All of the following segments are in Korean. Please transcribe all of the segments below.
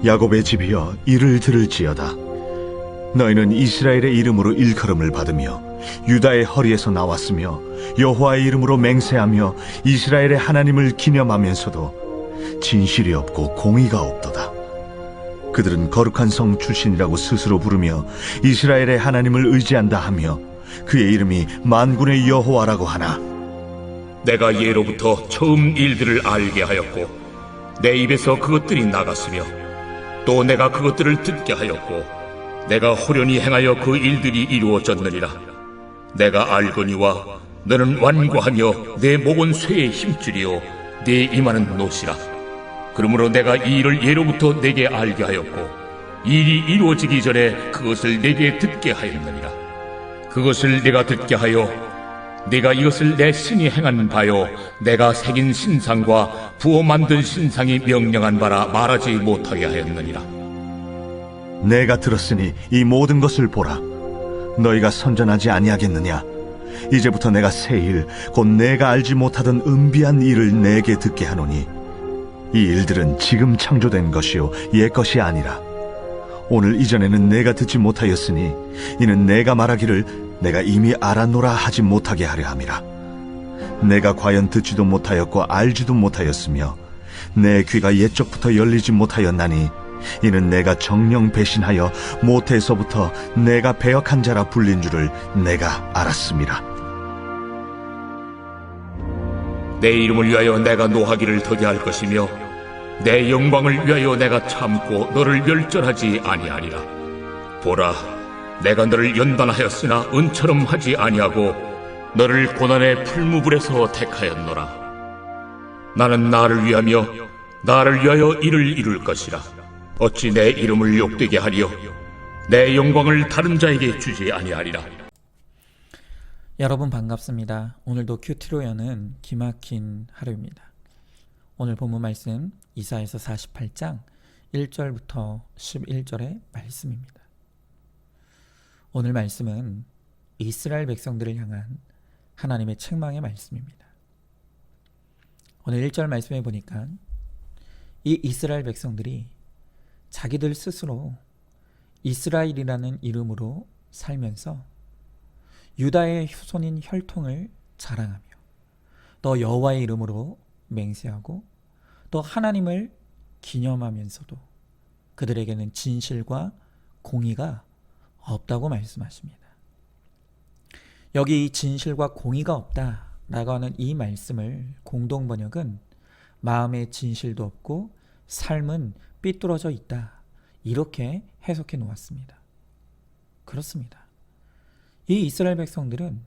야곱의 집이여 이를 들을지어다. 너희는 이스라엘의 이름으로 일컬음을 받으며 유다의 허리에서 나왔으며 여호와의 이름으로 맹세하며 이스라엘의 하나님을 기념하면서도 진실이 없고 공의가 없도다. 그들은 거룩한 성 출신이라고 스스로 부르며 이스라엘의 하나님을 의지한다 하며 그의 이름이 만군의 여호와라고 하나, 내가 예로부터 처음 일들을 알게 하였고 내 입에서 그것들이 나갔으며 또 내가 그것들을 듣게 하였고 내가 호련히 행하여 그 일들이 이루어졌느니라. 내가 알거니와 너는 완고하며 내 목은 쇠의 힘줄이요 내 이마는 노시라. 그러므로 내가 이 일을 예로부터 내게 알게 하였고 일이 이루어지기 전에 그것을 내게 듣게 하였느니라. 그것을 내가 듣게 하여 내가 이것을 내 신이 행한 바요 내가 새긴 신상과 부어 만든 신상이 명령한 바라 말하지 못하게 하였느니라. 내가 들었으니 이 모든 것을 보라. 너희가 선전하지 아니하겠느냐? 이제부터 내가 새 일, 곧 내가 알지 못하던 은비한 일을 내게 듣게 하노니 이 일들은 지금 창조된 것이요 옛 것이 아니라 오늘 이전에는 내가 듣지 못하였으니 이는 내가 말하기를 내가 이미 알았노라 하지 못하게 하려 함이라. 내가 과연 듣지도 못하였고 알지도 못하였으며 내 귀가 옛적부터 열리지 못하였나니 이는 내가 정령 배신하여 모태에서부터 내가 배역한 자라 불린 줄을 내가 알았음이라. 내 이름을 위하여 내가 노하기를 더디 할 것이며 내 영광을 위하여 내가 참고 너를 멸절하지 아니하리라. 보라, 내가 너를 연단하였으나 은처럼 하지 아니하고 너를 고난의 풀무불에서 택하였노라. 나는 나를 위하며 나를 위하여 이를 이룰 것이라. 어찌 내 이름을 욕되게 하리요 내 영광을 다른 자에게 주지 아니하리라. 여러분 반갑습니다. 오늘도 큐티로 여는 기막힌 하루입니다. 오늘 본문 말씀 이사야서 48장 1절부터 11절의 말씀입니다. 오늘 말씀은 이스라엘 백성들을 향한 하나님의 책망의 말씀입니다. 오늘 1절 말씀에 보니까 이 이스라엘 백성들이 자기들 스스로 이스라엘이라는 이름으로 살면서 유다의 후손인 혈통을 자랑하며 또 여호와의 이름으로 맹세하고 또 하나님을 기념하면서도 그들에게는 진실과 공의가 없다고 말씀하십니다. 여기 이 진실과 공의가 없다라고 하는 이 말씀을 공동 번역은 마음에 진실도 없고 삶은 삐뚤어져 있다, 이렇게 해석해 놓았습니다. 그렇습니다. 이 이스라엘 백성들은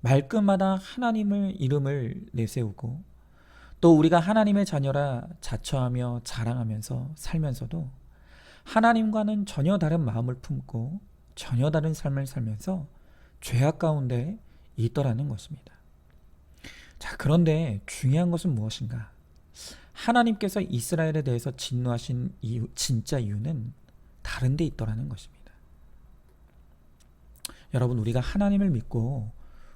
말끝마다 하나님의 이름을 내세우고 또 우리가 하나님의 자녀라 자처하며 자랑하면서 살면서도 하나님과는 전혀 다른 마음을 품고 전혀 다른 삶을 살면서 죄악 가운데 있더라는 것입니다. 자, 그런데 중요한 것은 무엇인가? 하나님께서 이스라엘에 대해서 진노하신 이유, 진짜 이유는 다른 데 있더라는 것입니다. 여러분, 우리가 하나님을 믿고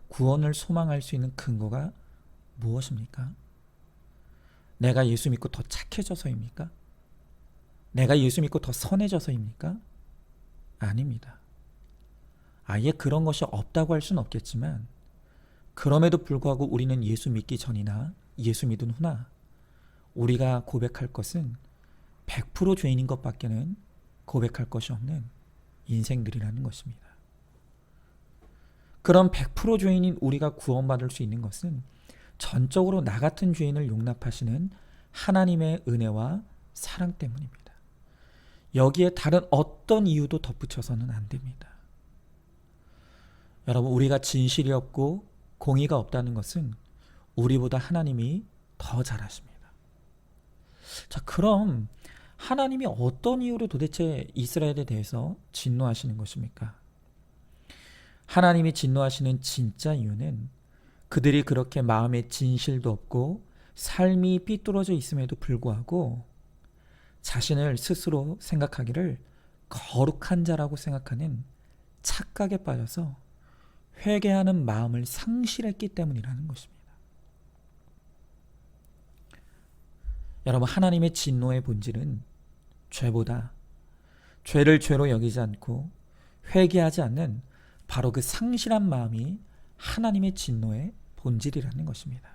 구원을 소망할 수 있는 근거가 무엇입니까? 내가 예수 믿고 더 착해져서입니까? 내가 예수 믿고 더 선해져서입니까? 아닙니다. 아예 그런 것이 없다고 할 수는 없겠지만 그럼에도 불구하고 우리는 예수 믿기 전이나 예수 믿은 후나 우리가 고백할 것은 100% 죄인인 것밖에는 고백할 것이 없는 인생들이라는 것입니다. 그럼 100% 죄인인 우리가 구원받을 수 있는 것은 전적으로 나 같은 죄인을 용납하시는 하나님의 은혜와 사랑 때문입니다. 여기에 다른 어떤 이유도 덧붙여서는 안 됩니다. 여러분, 우리가 진실이 없고 공의가 없다는 것은 우리보다 하나님이 더 잘하십니다. 자, 그럼 하나님이 어떤 이유로 도대체 이스라엘에 대해서 진노하시는 것입니까? 하나님이 진노하시는 진짜 이유는 그들이 그렇게 마음에 진실도 없고 삶이 삐뚤어져 있음에도 불구하고 자신을 스스로 생각하기를 거룩한 자라고 생각하는 착각에 빠져서 회개하는 마음을 상실했기 때문이라는 것입니다. 여러분, 하나님의 진노의 본질은 죄보다 죄를 죄로 여기지 않고 회개하지 않는 바로 그 상실한 마음이 하나님의 진노의 본질이라는 것입니다.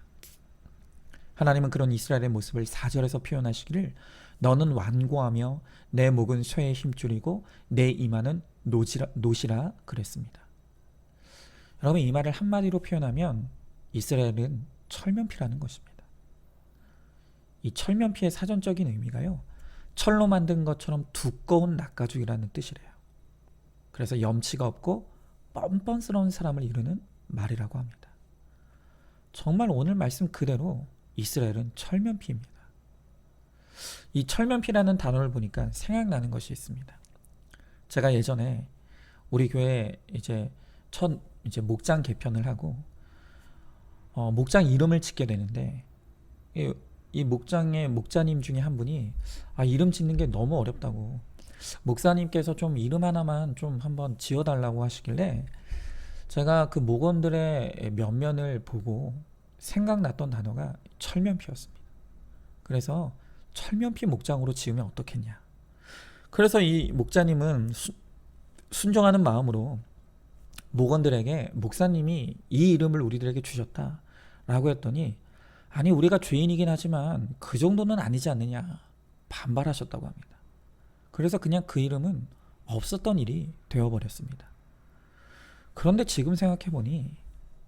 하나님은 그런 이스라엘의 모습을 4절에서 표현하시기를 너는 완고하며 내 목은 쇠의 힘줄이고 내 이마는 노시라 그랬습니다. 여러분, 이 말을 한마디로 표현하면 이스라엘은 철면피라는 것입니다. 이 철면피의 사전적인 의미가요, 철로 만든 것처럼 두꺼운 낙가죽이라는 뜻이래요. 그래서 염치가 없고 뻔뻔스러운 사람을 이루는 말이라고 합니다. 정말 오늘 말씀 그대로 이스라엘은 철면피입니다. 이 철면피라는 단어를 보니까 생각나는 것이 있습니다. 제가 예전에 우리 교회 이제 목장 개편을 하고 목장 이름을 짓게 되는데 이 목장의 목자님 중에 한 분이 이름 짓는 게 너무 어렵다고, 목사님께서 좀 이름 하나만 좀 한번 지어달라고 하시길래 제가 그 목원들의 면면을 보고 생각났던 단어가 철면피였습니다. 그래서 철면피 목장으로 지으면 어떻겠냐. 그래서 이 목자님은 순종하는 마음으로 목원들에게 목사님이 이 이름을 우리들에게 주셨다라고 했더니, 아니 우리가 죄인이긴 하지만 그 정도는 아니지 않느냐 반발하셨다고 합니다. 그래서 그냥 그 이름은 없었던 일이 되어버렸습니다. 그런데 지금 생각해보니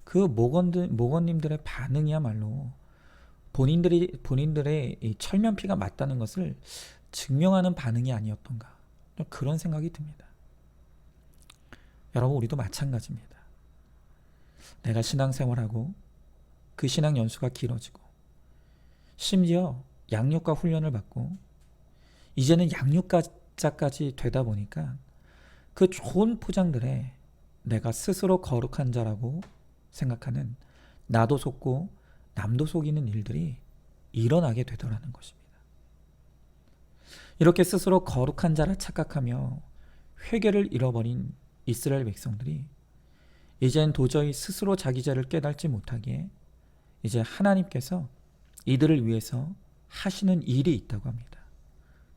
그 목원님들의 반응이야말로 본인들의 이 철면피가 맞다는 것을 증명하는 반응이 아니었던가, 그런 생각이 듭니다. 여러분, 우리도 마찬가지입니다. 내가 신앙생활하고 그 신앙 연수가 길어지고 심지어 양육과 훈련을 받고 이제는 양육자까지 되다 보니까 그 좋은 포장들에 내가 스스로 거룩한 자라고 생각하는, 나도 속고 남도 속이는 일들이 일어나게 되더라는 것입니다. 이렇게 스스로 거룩한 자라 착각하며 회개를 잃어버린 이스라엘 백성들이 이젠 도저히 스스로 자기 죄를 깨닫지 못하기에 이제 하나님께서 이들을 위해서 하시는 일이 있다고 합니다.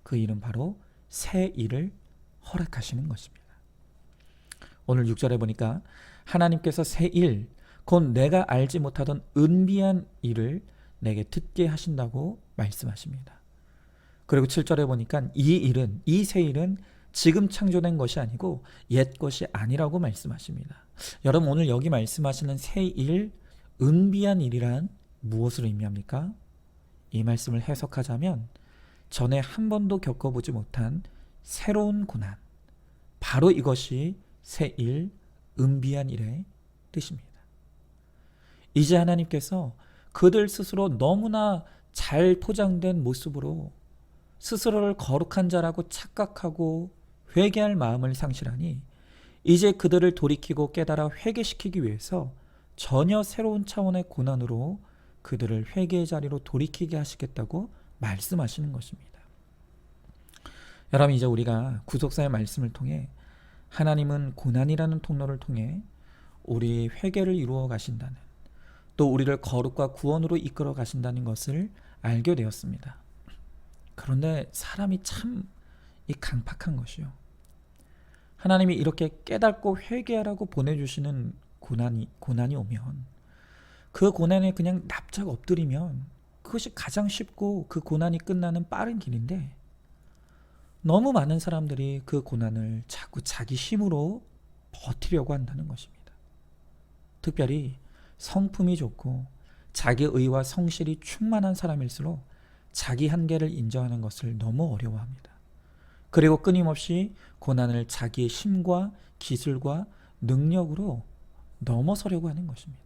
그 일은 바로 새 일을 허락하시는 것입니다. 오늘 6절에 보니까 하나님께서 새 일, 곧 내가 알지 못하던 은비한 일을 내게 듣게 하신다고 말씀하십니다. 그리고 7절에 보니까 이 새 일은 지금 창조된 것이 아니고 옛 것이 아니라고 말씀하십니다. 여러분, 오늘 여기 말씀하시는 새 일, 은비한 일이란 무엇을 의미합니까? 이 말씀을 해석하자면 전에 한 번도 겪어보지 못한 새로운 고난, 바로 이것이 새 일, 은비한 일의 뜻입니다. 이제 하나님께서 그들 스스로 너무나 잘 포장된 모습으로 스스로를 거룩한 자라고 착각하고 회개할 마음을 상실하니 이제 그들을 돌이키고 깨달아 회개시키기 위해서 전혀 새로운 차원의 고난으로 그들을 회개의 자리로 돌이키게 하시겠다고 말씀하시는 것입니다. 여러분, 이제 우리가 구속사의 말씀을 통해 하나님은 고난이라는 통로를 통해 우리 회개를 이루어 가신다는, 또 우리를 거룩과 구원으로 이끌어 가신다는 것을 알게 되었습니다. 그런데 사람이 참 강팍한 것이요, 하나님이 이렇게 깨닫고 회개하라고 보내주시는 고난이 오면 그 고난에 그냥 납작 엎드리면 그것이 가장 쉽고 그 고난이 끝나는 빠른 길인데, 너무 많은 사람들이 그 고난을 자꾸 자기 힘으로 버티려고 한다는 것입니다. 특별히 성품이 좋고 자기 의와 성실이 충만한 사람일수록 자기 한계를 인정하는 것을 너무 어려워합니다. 그리고 끊임없이 고난을 자기의 힘과 기술과 능력으로 넘어서려고 하는 것입니다.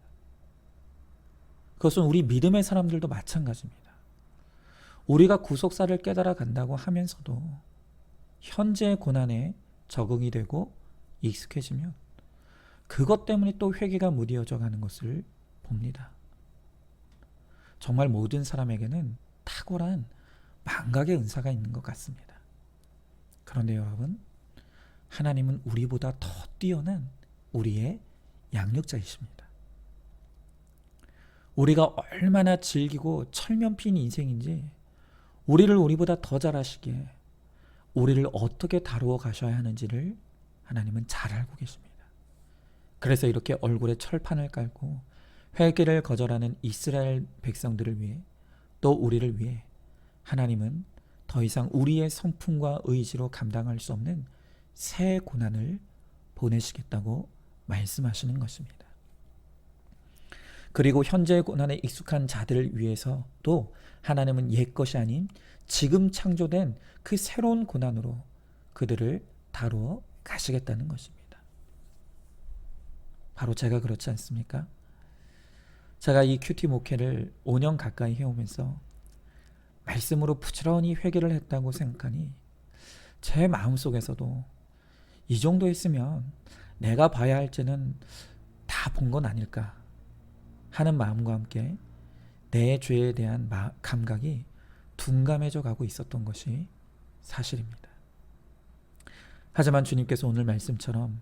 그것은 우리 믿음의 사람들도 마찬가지입니다. 우리가 구속사를 깨달아 간다고 하면서도 현재의 고난에 적응이 되고 익숙해지면 그것 때문에 또 회개가 무뎌져 가는 것을 봅니다. 정말 모든 사람에게는 탁월한 망각의 은사가 있는 것 같습니다. 그런데 여러분, 하나님은 우리보다 더 뛰어난 우리의 양육자이십니다. 우리가 얼마나 즐기고 철면피인 인생인지 우리를 우리보다 더 잘 아시기에 우리를 어떻게 다루어 가셔야 하는지를 하나님은 잘 알고 계십니다. 그래서 이렇게 얼굴에 철판을 깔고 회개를 거절하는 이스라엘 백성들을 위해, 또 우리를 위해 하나님은 더 이상 우리의 성품과 의지로 감당할 수 없는 새 고난을 보내시겠다고 말씀하시는 것입니다. 그리고 현재의 고난에 익숙한 자들을 위해서도 하나님은 옛것이 아닌 지금 창조된 그 새로운 고난으로 그들을 다루어 가시겠다는 것입니다. 바로 제가 그렇지 않습니까? 제가 이 큐티 목회를 5년 가까이 해오면서 말씀으로 부지런히 회개를 했다고 생각하니 제 마음속에서도 이 정도 했으면 내가 봐야 할 죄는 다 본 건 아닐까 하는 마음과 함께 내 죄에 대한 감각이 둔감해져 가고 있었던 것이 사실입니다. 하지만 주님께서 오늘 말씀처럼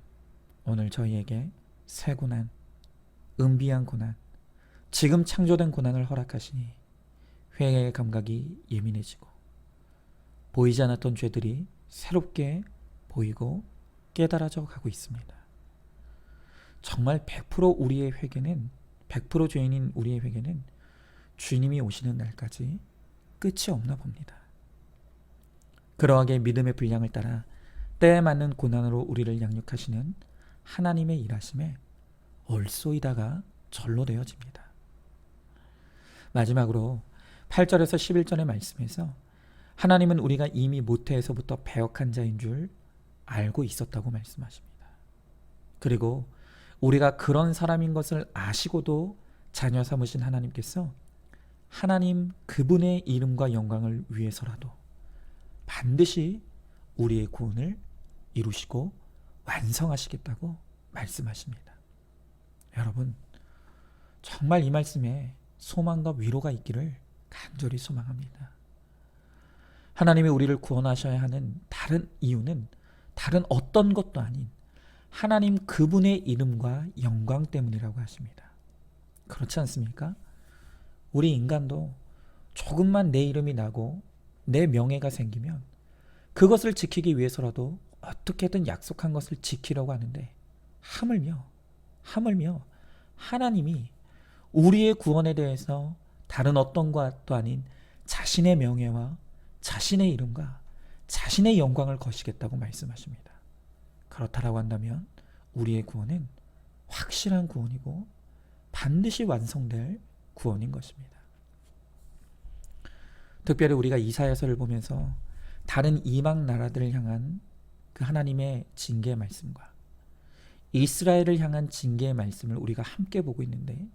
오늘 저희에게 새 고난, 은비한 고난, 지금 창조된 고난을 허락하시니 회개의 감각이 예민해지고 보이지 않았던 죄들이 새롭게 보이고 깨달아져 가고 있습니다. 정말 100% 우리의 회개는 100% 죄인인 우리의 회개는 주님이 오시는 날까지 끝이 없나 봅니다. 그러하게 믿음의 분량을 따라 때에 맞는 고난으로 우리를 양육하시는 하나님의 일하심에 올소이다가 절로 되어집니다. 마지막으로 8절에서 11절의 말씀에서 하나님은 우리가 이미 모태에서부터 배역한 자인 줄 알고 있었다고 말씀하십니다. 그리고 우리가 그런 사람인 것을 아시고도 자녀 삼으신 하나님께서 하나님 그분의 이름과 영광을 위해서라도 반드시 우리의 구원을 이루시고 완성하시겠다고 말씀하십니다. 여러분, 정말 이 말씀에 소망과 위로가 있기를 간절히 소망합니다. 하나님이 우리를 구원하셔야 하는 다른 이유는 다른 어떤 것도 아닌 하나님 그분의 이름과 영광 때문이라고 하십니다. 그렇지 않습니까? 우리 인간도 조금만 내 이름이 나고 내 명예가 생기면 그것을 지키기 위해서라도 어떻게든 약속한 것을 지키려고 하는데 하물며 하나님이 우리의 구원에 대해서 다른 어떤 것도 아닌 자신의 명예와 자신의 이름과 자신의 영광을 거시겠다고 말씀하십니다. 그렇다라고 한다면 우리의 구원은 확실한 구원이고 반드시 완성될 구원인 것입니다. 특별히 우리가 이사야서를 보면서 다른 이방 나라들을 향한 그 하나님의 징계의 말씀과 이스라엘을 향한 징계의 말씀을 우리가 함께 보고 있는데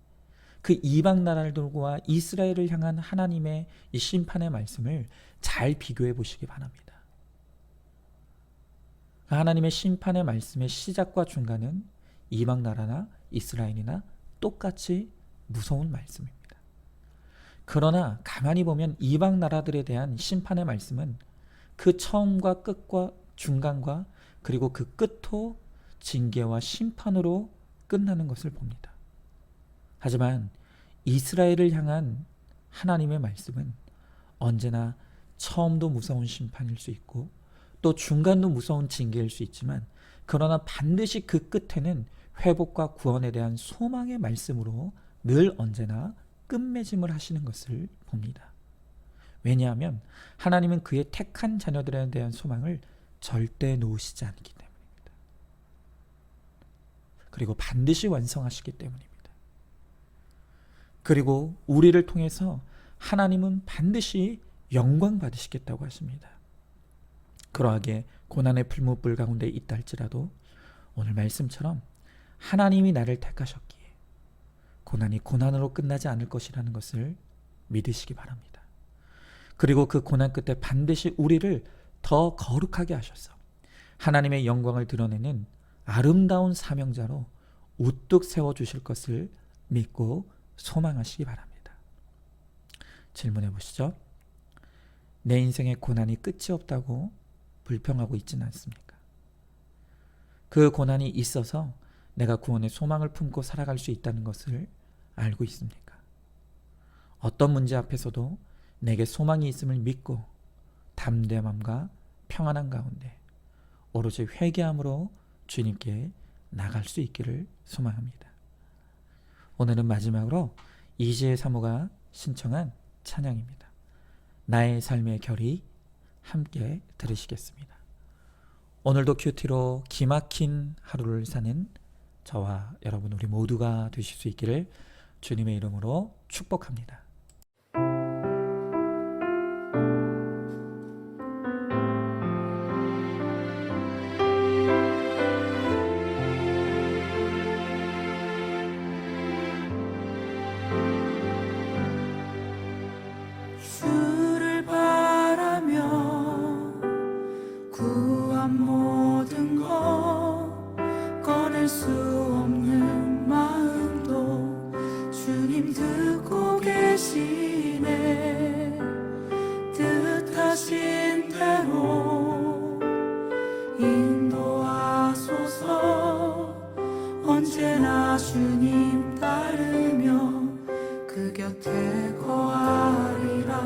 그 이방 나라들과 이스라엘을 향한 하나님의 이 심판의 말씀을 잘 비교해 보시기 바랍니다. 하나님의 심판의 말씀의 시작과 중간은 이방 나라나 이스라엘이나 똑같이 무서운 말씀입니다. 그러나 가만히 보면 이방 나라들에 대한 심판의 말씀은 그 처음과 끝과 중간과 그리고 그 끝도 징계와 심판으로 끝나는 것을 봅니다. 하지만 이스라엘을 향한 하나님의 말씀은 언제나 처음도 무서운 심판일 수 있고 또 중간도 무서운 징계일 수 있지만 그러나 반드시 그 끝에는 회복과 구원에 대한 소망의 말씀으로 늘 언제나 끝맺음을 하시는 것을 봅니다. 왜냐하면 하나님은 그의 택한 자녀들에 대한 소망을 절대 놓으시지 않기 때문입니다. 그리고 반드시 완성하시기 때문입니다. 그리고 우리를 통해서 하나님은 반드시 영광 받으시겠다고 하십니다. 그러하게 고난의 풀무불 가운데 있다 할지라도 오늘 말씀처럼 하나님이 나를 택하셨기에 고난이 고난으로 끝나지 않을 것이라는 것을 믿으시기 바랍니다. 그리고 그 고난 끝에 반드시 우리를 더 거룩하게 하셔서 하나님의 영광을 드러내는 아름다운 사명자로 우뚝 세워주실 것을 믿고 소망하시기 바랍니다. 질문해 보시죠. 내 인생에 고난이 끝이 없다고 불평하고 있지는 않습니까? 그 고난이 있어서 내가 구원의 소망을 품고 살아갈 수 있다는 것을 알고 있습니까? 어떤 문제 앞에서도 내게 소망이 있음을 믿고 담대함과 평안한 가운데 오로지 회개함으로 주님께 나갈 수 있기를 소망합니다. 오늘은 마지막으로 이지혜 사모가 신청한 찬양입니다. 나의 삶의 결이 함께 들으시겠습니다. 오늘도 큐티로 기막힌 하루를 사는 저와 여러분 우리 모두가 되실 수 있기를 주님의 이름으로 축복합니다. 주를 바라며 구한 모든 것 꺼낼 수 없는 마음도 주님 듣고 계시네. 뜻하신 대로 인도하소서. 언제나 주님 따르며 그 곁에 거하리라.